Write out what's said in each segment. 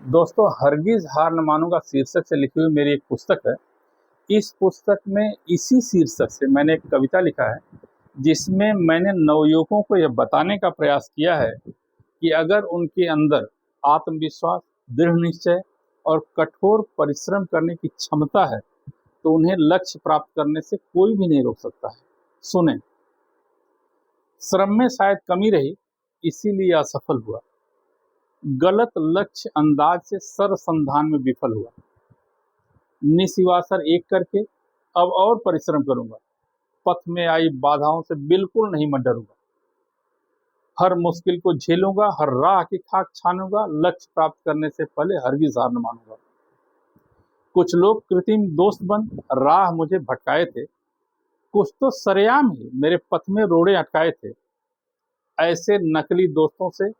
दोस्तों, हरगिज़ हार न मानूंगा शीर्षक से लिखी हुई मेरी एक पुस्तक है। इस पुस्तक में इसी शीर्षक से मैंने एक कविता लिखा है, जिसमें मैंने नवयुवकों को यह बताने का प्रयास किया है कि अगर उनके अंदर आत्मविश्वास, दृढ़ निश्चय और कठोर परिश्रम करने की क्षमता है, तो उन्हें लक्ष्य प्राप्त करने से कोई भी नहीं रोक सकता है। सुने, श्रम में शायद कमी रही, इसीलिए असफल हुआ। गलत लक्ष्य अंदाज से सर्वसंधान में विफल हुआ। निशिवासर एक करके अब और परिश्रम करूंगा। पथ में आई बाधाओं से बिल्कुल नहीं मैं डरूंगा। हर मुश्किल को झेलूंगा, हर राह की खाक छानूंगा। लक्ष्य प्राप्त करने से पहले हरगिज़ हार न मानूंगा। कुछ लोग कृत्रिम दोस्त बन राह मुझे भटकाए थे, कुछ तो सरेआम ही मेरे पथ में रोड़े अटकाए थे। ऐसे नकली दोस्तों से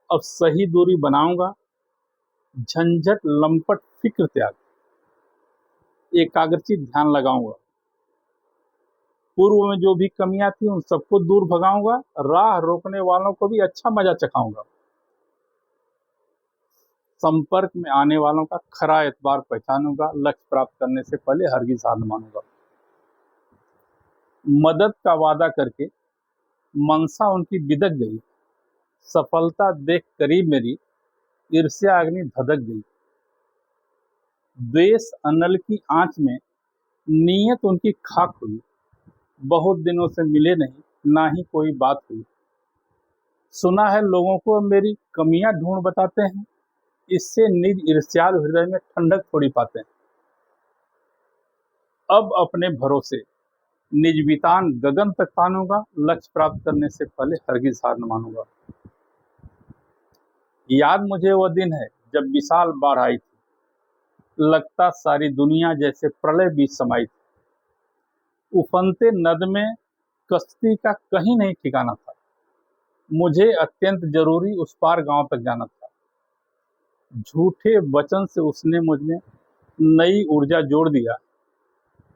अब सही दूरी बनाऊंगा। झंझट, लंपट, फिक्र त्याग, एकाग्रचित ध्यान लगाऊंगा। पूर्व में जो भी कमियां थी उन सबको दूर भगाऊंगा। राह रोकने वालों को भी अच्छा मजा चखाऊंगा। संपर्क में आने वालों का खरा एतबार पहचानूंगा। लक्ष्य प्राप्त करने से पहले हरगिज़ हार न मानूंगा। मदद का वादा करके मनसा उनकी बिदक गई। सफलता देख करीब मेरी ईर्ष्या अग्नि धधक गई। द्वेष अनल की आंच में नीयत उनकी खाक हुई। बहुत दिनों से मिले नहीं, ना ही कोई बात हुई। सुना है लोगों को मेरी कमियां ढूंढ बताते हैं, इससे निज ईर्ष्यालु हृदय में ठंडक थोड़ी पाते हैं। अब अपने भरोसे निज वितान गगन तक तानूंगा। लक्ष्य प्राप्त करने से पहले हरगिज़ हार न मानूंगा। याद मुझे वह दिन है जब विशाल बाढ़ आई थी। लगता सारी दुनिया जैसे प्रलय बीच समाई थी। उफनते नद में कश्ती का कहीं नहीं ठिकाना था। मुझे अत्यंत जरूरी उस पार गांव तक जाना था। झूठे वचन से उसने मुझ में नई ऊर्जा जोड़ दिया।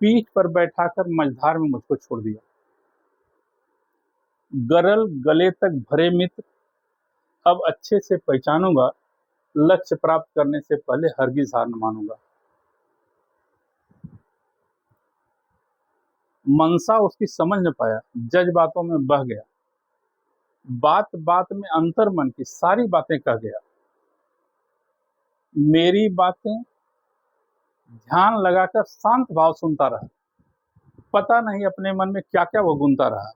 पीठ पर बैठाकर मझधार में मुझको छोड़ दिया। गरल गले तक भरे मित्र अब अच्छे से पहचानूंगा। लक्ष्य प्राप्त करने से पहले हरगिज़ हार न मानूंगा। मनसा उसकी समझ न पाया, जज्बातों में बह गया। बात बात में अंतर मन की सारी बातें कह गया। मेरी बातें ध्यान लगाकर शांत भाव सुनता रहा। पता नहीं अपने मन में क्या क्या वो गुनता रहा।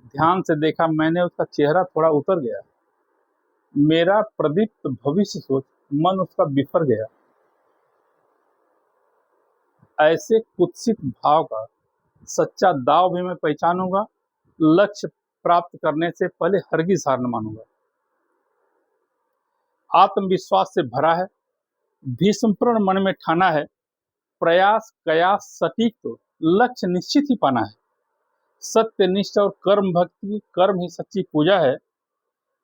ध्यान से देखा मैंने, उसका चेहरा थोड़ा उतर गया। मेरा प्रदीप्त भविष्य सोच मन उसका बिफर गया। ऐसे कुत्सित भाव का सच्चा दाव भी मैं पहचानूंगा। लक्ष्य प्राप्त करने से पहले हरगिज़ हार न मानूंगा। आत्मविश्वास से भरा है, भीष्मपूर्ण मन में ठाना है। प्रयास कयास सटीक तो लक्ष्य निश्चित ही पाना है। सत्यनिष्ठ और कर्म भक्ति, कर्म ही सच्ची पूजा है।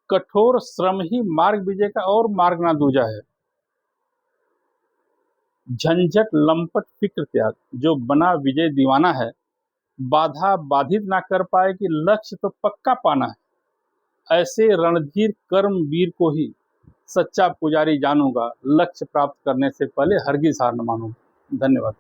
कठोर श्रम ही मार्ग विजय का और मार्ग ना दूजा है। झंझट, लंपट, फिक्र त्याग, जो बना विजय दीवाना है। बाधा बाधित ना कर पाए कि लक्ष्य तो पक्का पाना है। ऐसे रणधीर कर्म वीर को ही सच्चा पुजारी जानूंगा। लक्ष्य प्राप्त करने से पहले हरगिज़ हार न मानूंगा। धन्यवाद।